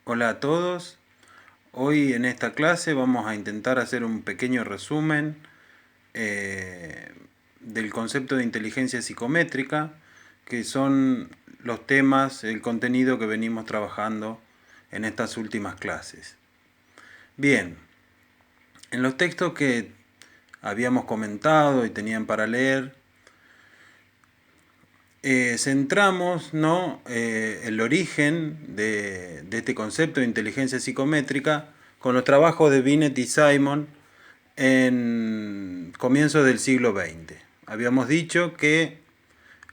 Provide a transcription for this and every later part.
Hola a todos. Hoy en esta clase vamos a intentar hacer un pequeño resumen eh, del concepto de inteligencia psicométrica, que son los temas, el contenido que venimos trabajando en estas últimas clases. Bien, en los textos que habíamos comentado y tenían para leer, centramos, ¿no? El origen de este concepto de inteligencia psicométrica con los trabajos de Binet y Simon en comienzos del siglo XX. Habíamos dicho que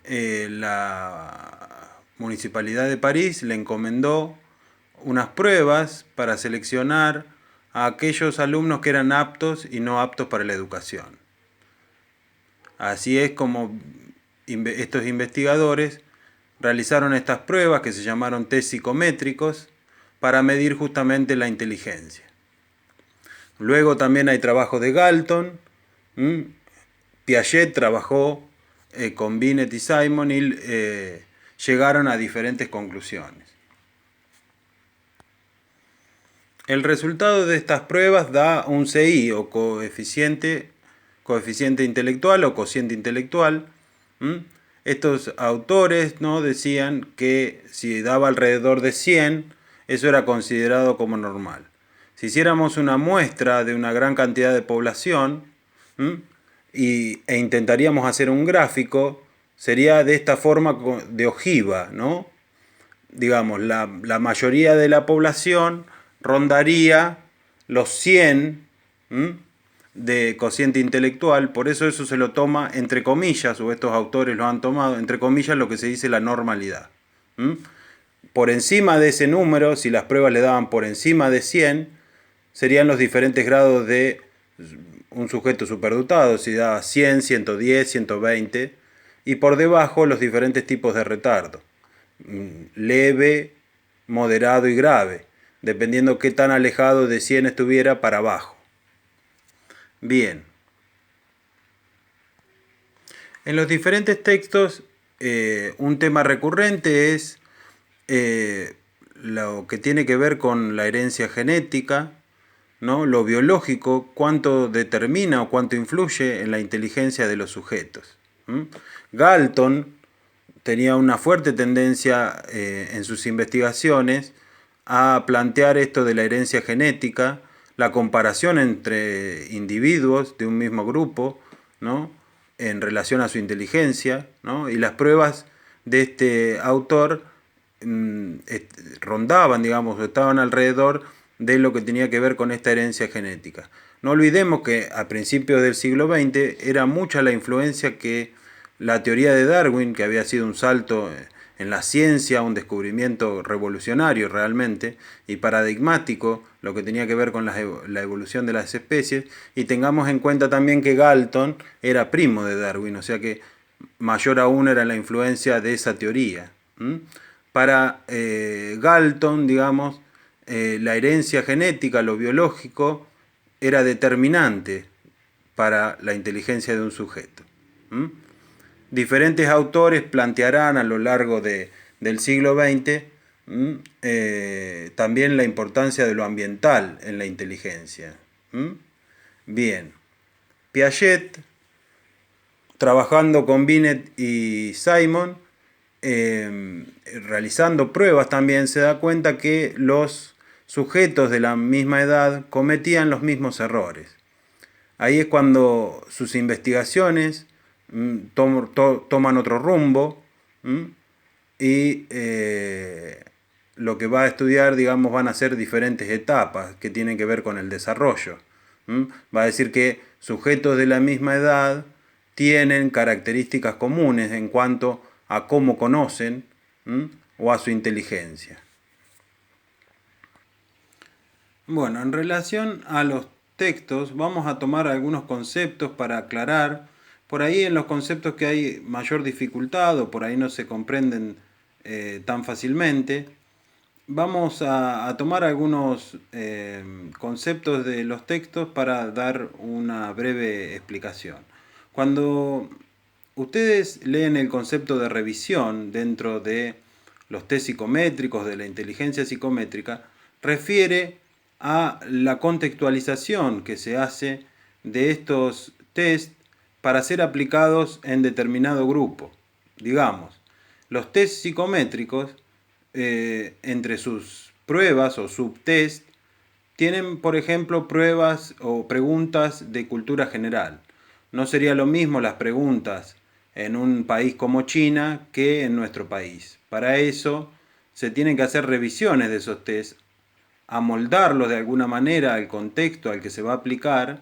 la Municipalidad de París le encomendó unas pruebas para seleccionar a aquellos alumnos que eran aptos y no aptos para la educación. Así es como estos investigadores realizaron estas pruebas que se llamaron test psicométricos para medir justamente la inteligencia. Luego también hay trabajos de Galton. Piaget trabajó con Binet y Simon y llegaron a diferentes conclusiones. El resultado de estas pruebas da un CI o coeficiente intelectual o cociente intelectual. Estos autores, ¿no?, decían que si daba alrededor de 100, eso era considerado como normal. Si hiciéramos una muestra de una gran cantidad de población e intentaríamos hacer un gráfico, sería de esta forma de ojiva, ¿no? Digamos, la mayoría de la población rondaría los 100 de cociente intelectual, por eso se lo toma entre comillas, o estos autores lo han tomado entre comillas, lo que se dice la normalidad. Por encima de ese número, si las pruebas le daban por encima de 100, serían los diferentes grados de un sujeto superdotado, si daba 100, 110, 120, y por debajo los diferentes tipos de retardo, leve, moderado y grave, dependiendo qué tan alejado de 100 estuviera para abajo. Bien. En los diferentes textos, un tema recurrente es lo que tiene que ver con la herencia genética, ¿no? Lo biológico, cuánto determina o cuánto influye en la inteligencia de los sujetos. Galton tenía una fuerte tendencia en sus investigaciones a plantear esto de la herencia genética, la comparación entre individuos de un mismo grupo, ¿no?, en relación a su inteligencia, ¿no? Y las pruebas de este autor rondaban, digamos, estaban alrededor de lo que tenía que ver con esta herencia genética. No olvidemos que a principios del siglo XX era mucha la influencia que la teoría de Darwin, que había sido un salto en la ciencia, un descubrimiento revolucionario realmente y paradigmático, lo que tenía que ver con la evolución de las especies, y tengamos en cuenta también que Galton era primo de Darwin, o sea que mayor aún era la influencia de esa teoría. Para Galton, digamos, la herencia genética, lo biológico, era determinante para la inteligencia de un sujeto. Diferentes autores plantearán a lo largo del siglo XX también la importancia de lo ambiental en la inteligencia. Bien, Piaget, trabajando con Binet y Simon, realizando pruebas también, se da cuenta que los sujetos de la misma edad cometían los mismos errores. Ahí es cuando sus investigaciones toman otro rumbo y lo que va a estudiar, digamos, van a ser diferentes etapas que tienen que ver con el desarrollo. Va a decir que sujetos de la misma edad tienen características comunes en cuanto a cómo conocen o a su inteligencia. Bueno, en relación a los textos, vamos a tomar algunos conceptos para aclarar. Por ahí en los conceptos que hay mayor dificultad o por ahí no se comprenden tan fácilmente, vamos a tomar algunos conceptos de los textos para dar una breve explicación. Cuando ustedes leen el concepto de revisión dentro de los test psicométricos, de la inteligencia psicométrica, refiere a la contextualización que se hace de estos test para ser aplicados en determinado grupo. Digamos, los test psicométricos, entre sus pruebas o subtest, tienen, por ejemplo, pruebas o preguntas de cultura general. No sería lo mismo las preguntas en un país como China que en nuestro país. Para eso se tienen que hacer revisiones de esos test, amoldarlos de alguna manera al contexto al que se va a aplicar,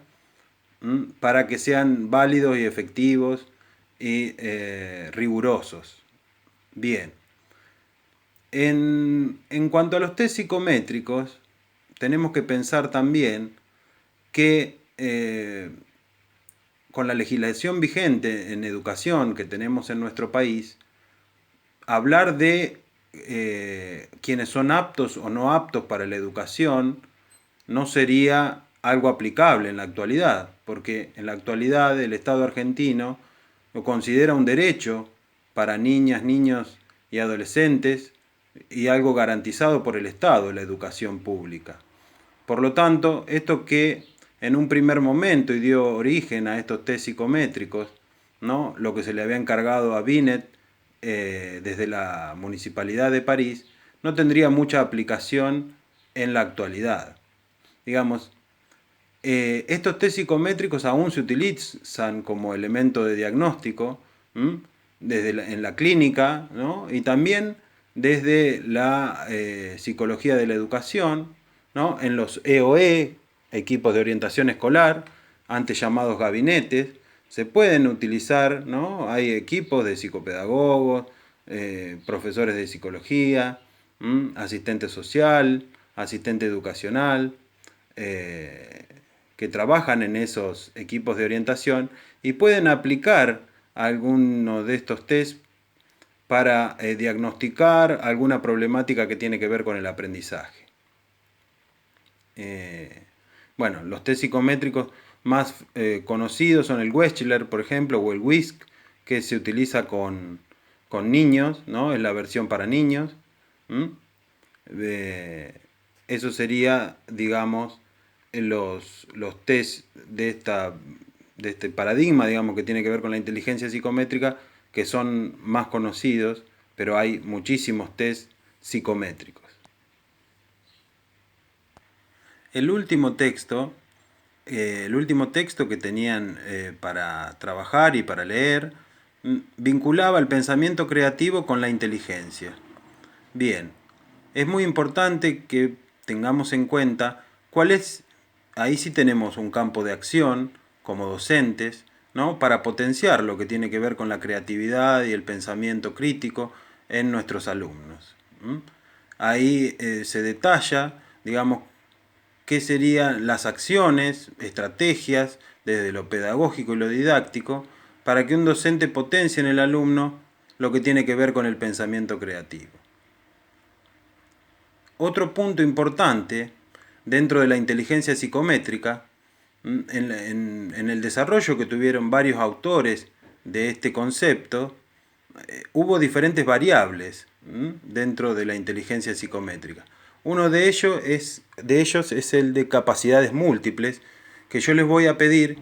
para que sean válidos y efectivos y rigurosos. Bien. En cuanto a los test psicométricos, tenemos que pensar también que con la legislación vigente en educación que tenemos en nuestro país, hablar de quienes son aptos o no aptos para la educación no sería algo aplicable en la actualidad, porque en la actualidad el Estado argentino lo considera un derecho para niñas, niños y adolescentes y algo garantizado por el Estado, la educación pública. Por lo tanto, esto que en un primer momento y dio origen a estos test psicométricos, ¿no? Lo que se le había encargado a Binet desde la Municipalidad de París, no tendría mucha aplicación en la actualidad. Digamos, estos test psicométricos aún se utilizan como elemento de diagnóstico en la clínica, ¿no? Y también desde la psicología de la educación, ¿no? En los EOE, equipos de orientación escolar, antes llamados gabinetes, se pueden utilizar, ¿no? Hay equipos de psicopedagogos, profesores de psicología, asistente social, asistente educacional, que trabajan en esos equipos de orientación y pueden aplicar alguno de estos test para diagnosticar alguna problemática que tiene que ver con el aprendizaje. Bueno, los test psicométricos más conocidos son el Wechsler, por ejemplo, o el WISC, que se utiliza con niños, ¿no? Es la versión para niños. Eso sería, digamos, los test de este paradigma, digamos, que tiene que ver con la inteligencia psicométrica, que son más conocidos, pero hay muchísimos test psicométricos. El último texto que tenían para trabajar y para leer, vinculaba el pensamiento creativo con la inteligencia. Bien, es muy importante que tengamos en cuenta cuál es, ahí sí tenemos un campo de acción como docentes, ¿no? Para potenciar lo que tiene que ver con la creatividad y el pensamiento crítico en nuestros alumnos. Ahí se detalla, digamos, qué serían las acciones, estrategias, desde lo pedagógico y lo didáctico, para que un docente potencie en el alumno lo que tiene que ver con el pensamiento creativo. Otro punto importante dentro de la inteligencia psicométrica, en el desarrollo que tuvieron varios autores de este concepto, hubo diferentes variables dentro de la inteligencia psicométrica. Uno de ellos es el de capacidades múltiples, que yo les voy a pedir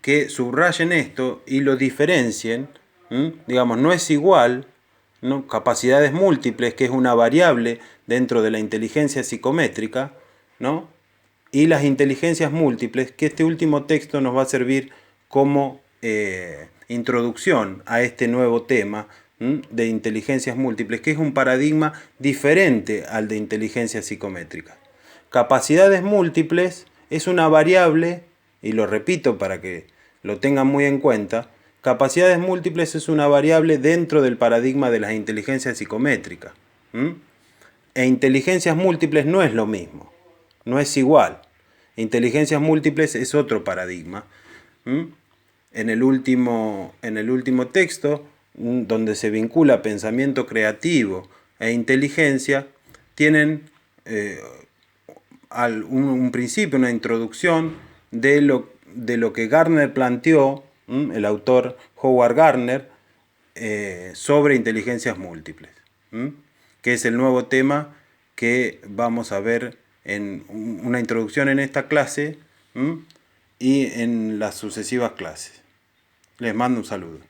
que subrayen esto y lo diferencien. Digamos, no es igual, ¿no? Capacidades múltiples, que es una variable dentro de la inteligencia psicométrica, ¿no? Y las inteligencias múltiples, que este último texto nos va a servir como introducción a este nuevo tema de inteligencias múltiples, que es un paradigma diferente al de inteligencia psicométrica. Capacidades múltiples es una variable, y lo repito para que lo tengan muy en cuenta, capacidades múltiples es una variable dentro del paradigma de las inteligencias psicométricas. E inteligencias múltiples no es lo mismo, no es igual. Inteligencias múltiples es otro paradigma. En el último texto, donde se vincula pensamiento creativo e inteligencia, tienen un principio, una introducción de lo que Gardner planteó, el autor Howard Gardner, sobre inteligencias múltiples, que es el nuevo tema que vamos a ver en una introducción en esta clase y en las sucesivas clases. Les mando un saludo.